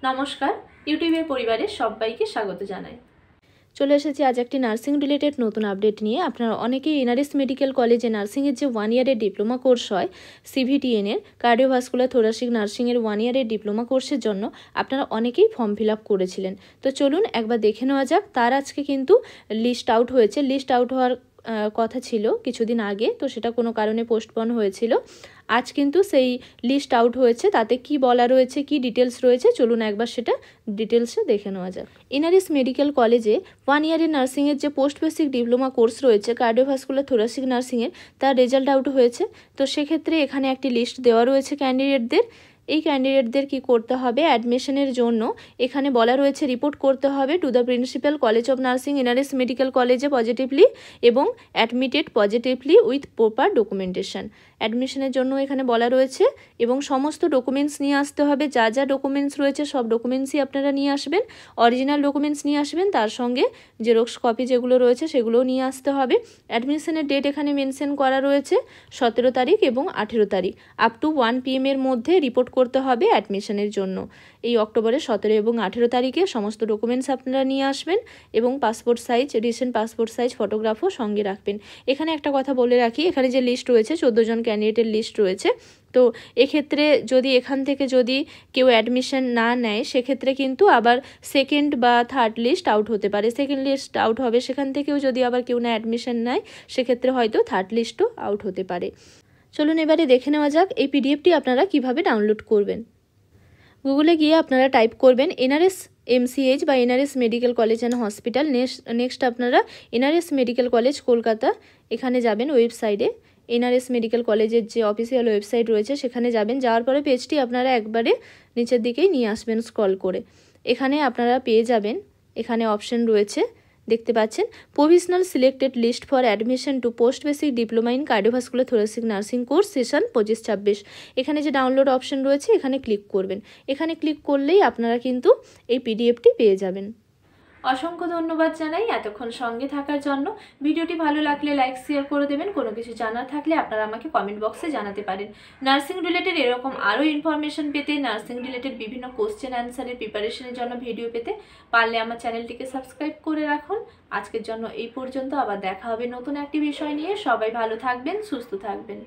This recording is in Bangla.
নমস্কার, ইউটিউবের পরিবারে সবাইকে স্বাগত জানাই। চলে এসেছি আজ একটি নার্সিং রিলেটেড নতুন আপডেট নিয়ে। আপনারা অনেকেই এনআরএস মেডিকেল কলেজে নার্সিংয়ের যে 1 ইয়ারের ডিপ্লোমা কোর্স হয় CVTN এর কার্ডিওভাস্কুলার থোরাসিক নার্সিংয়ের 1 ইয়ারের ডিপ্লোমা কোর্সের জন্য আপনারা অনেকেই ফর্ম ফিল আপ করেছিলেন। তো চলুন একবার দেখে নেওয়া যাক। তার আজকে কিন্তু লিস্ট আউট হয়েছে। লিস্ট আউট হওয়ার কথা ছিল কিছুদিন আগে, তো সেটা কোনো কারণে পোস্টপন হয়েছিল। আজ কিন্তু সেই লিস্ট আউট হয়েছে। তাতে কি বলা রয়েছে, কি ডিটেলস রয়েছে, চলুন একবার সেটা ডিটেলসে দেখে নেওয়া যাক। এনআরএস মেডিকেল কলেজে 1 ইয়ারের নার্সিংয়ের যে পোস্ট বেসিক ডিপ্লোমা কোর্স রয়েছে কার্ডিওভাস্কুলার থোরাসিক নার্সিংয়ের, তার রেজাল্ট আউট হয়েছে। তো সেক্ষেত্রে এখানে একটি লিস্ট দেওয়া রয়েছে ক্যান্ডিডেটদের। এই ক্যান্ডিডেটদের কি করতে হবে, অ্যাডমিশনের জন্য এখানে বলা রয়েছে রিপোর্ট করতে হবে to the principal college of nursing NRS medical কলেজে পজিটিভলি এবং admitted positively with proper documentation. অ্যাডমিশনের জন্য এখানে বলা রয়েছে এবং সমস্ত ডকুমেন্টস নিয়ে আসতে হবে। যা যা ডকুমেন্টস রয়েছে সব ডকুমেন্টসই আপনারা নিয়ে আসবেন। অরিজিনাল ডকুমেন্টস নিয়ে আসবেন, তার সঙ্গে জেরক্স কপি যেগুলো রয়েছে সেগুলোও নিয়ে আসতে হবে। অ্যাডমিশনের ডেট এখানে মেনশন করা রয়েছে 17 তারিখ এবং 18 তারিখ। আপ টু 1 PM এর মধ্যে রিপোর্ট করতে হবে অ্যাডমিশনের জন্য। এই অক্টোবরের 17 এবং 18 তারিখে সমস্ত ডকুমেন্টস আপনারা নিয়ে আসবেন এবং passport size, recent passport size ফটোগ্রাফও সঙ্গে রাখবেন। এখানে একটা কথা বলে রাখি, এখানে যে লিস্ট রয়েছে 14 জন ক্যান্ডিডেটের লিস্ট রয়েছে। তো এক্ষেত্রে যদি এখান থেকে যদি কেউ অ্যাডমিশন না নেয়, সেক্ষেত্রে কিন্তু আবার সেকেন্ড বা থার্ড লিস্ট আউট হতে পারে। সেকেন্ড লিস্ট আউট হবে, সেখান থেকেও যদি আবার কেউ না অ্যাডমিশন নেয়, সেক্ষেত্রে হয়তো থার্ড লিস্টও আউট হতে পারে। চলুন এবারে দেখে নেওয়া যাক এই পিডিএফটি আপনারা কিভাবে ডাউনলোড করবেন। গুগলে গিয়ে আপনারা টাইপ করবেন এনআরএস MCH বা NRS medical college and hospital. Next আপনারা এনআরএস মেডিকেল কলেজ কলকাতা এখানে যাবেন। ওয়েবসাইটে এনআরএস মেডিকেল কলেজের যে অফিসিয়াল ওয়েবসাইট রয়েছে সেখানে যাবেন। যাওয়ার পরে পেজটি আপনারা একবারে নিচের দিকেই নিয়ে আসবেন স্ক্রল করে। এখানে আপনারা পেয়ে যাবেন, এখানে অপশন রয়েছে দেখতে পাচ্ছেন, provisional selected list for admission to post basic diploma in cardiovascular thoracic nursing course session 25-26। এখানে যে ডাউনলোড অপশন রয়েছে এখানে ক্লিক করবেন। এখানে ক্লিক করলেই আপনারা কিন্তু এই পিডিএফটি পেয়ে যাবেন। অসংখ্য ধন্যবাদ জানাই এতক্ষণ সঙ্গে থাকার জন্য। ভিডিওটি ভালো লাগলে লাইক শেয়ার করে দেবেন। কোনো কিছু জানার থাকলে আপনারা আমাকে কমেন্ট বক্সে জানাতে পারেন। নার্সিং রিলেটেড এরকম আরও ইনফরমেশন পেতে, নার্সিং রিলেটেড বিভিন্ন কোশ্চেন অ্যান্সারের প্রিপারেশনের জন্য ভিডিও পেতে পারলে আমার চ্যানেলটিকে সাবস্ক্রাইব করে রাখুন। আজকের জন্য এই পর্যন্ত, আবার দেখা হবে নতুন একটি বিষয় নিয়ে। সবাই ভালো থাকবেন, সুস্থ থাকবেন।